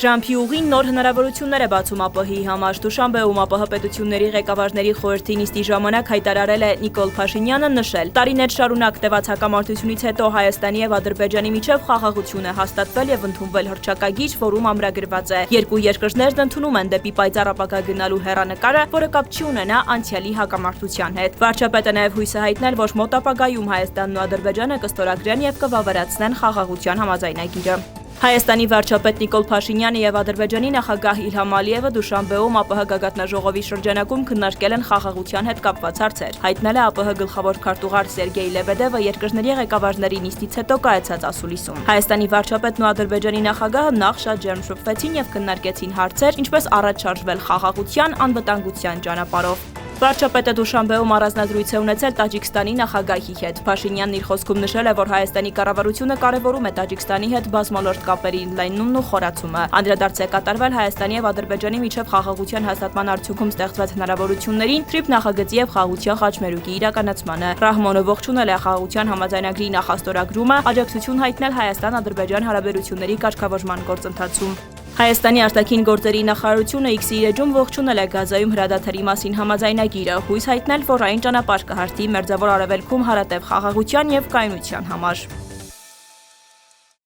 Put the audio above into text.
Թրամփի ուղին նոր հնարավորություններ է բացում ԱՊՀ-ի համար։ Դուշանբեում ԱՊՀ պետությունների ղեկավարների խորհրդի նիստի ժամանակ հայտարարել է Նիկոլ Փաշինյանը նշել. տարիներ շարունակ տևած հակամարտությունից հետո Հայաստանի եւ Ադրբեջանի միջև խաղաղություն է հաստատվել եւ ընդունվել հռչակագիր, որում ամրագրված է. երկու երկրներն ընդունում են դեպի պայծառ ապագա գնալու հեռանկարը, որը կապ չի ունենա անցյալի հակամարտության հետ։ Վարչապետը նաեւ հույս է հայտնել, որ մոտ ապագայում Հայաստանն ու Ադրբեջանը կստորագրեն եւ կվավերացնեն խաղաղության համաձայնագիրը։ Հայաստանի վարչապետ Նիկոլ Փաշինյանը եւ Ադրբեջանի նախագահ Իլհամ Ալիևը Դուշանբեում ԱՊՀ գագաթնաժողովի շրջանակում քննարկել են խաղաղության հետ կապված հարցեր։ Հայտնել է ԱՊՀ գլխավոր քարտուղար Սերգեյ Լեբեդևը երկրների ղեկավարների նիստից հետո կայացած ասուլիսում։ Հայաստանի վարչապետն ու Ադրբեջանի նախագահը նախ շատ ջերմ շփվեցին եւ քննարկեցին հարցեր, ինչպես առաջ շարժվել խաղաղության, անվտանգության ճանապարհով։ Վարչապետը Դուշանբեում առանձնազրույց է ունեցել Տաջիկստանի նախագահի հետ։ Փաշինյանն իր խոսքում նշել է, որ Հայաստանի կառավարությունը կարևորում է Տաջիկստանի հետ բազմոլորտ կապերի ընդլայնումն ու խորացումը։ Անդրադարձ է կատարվել Հայաստանի եւ Ադրբեջանի միջև խաղաղության հաստատման արդյունքում ստեղծված հնարավորություններին, TRIP նախագծի եւ խաղաղության խաչմերուկի իրականացմանը։ Ռահմոնը ողջունել է խաղաղության համաձայնագրի նախաստորագրումը, աջակցություն հայտնել Հայաստան-Ադրբեջան հարաբերությունների կարգավորման գործընթացում։ Հայաստանի արտաքին գործերի նախարարությունը X-ի էջում ողջունել է Գազայում հրադադարի մասին համաձայնագիրը, հույս հայտնել, որ այն ճանապարհ կհարթի Մերձավոր Արևելքում հարատև խաղաղության եւ կայունության համար։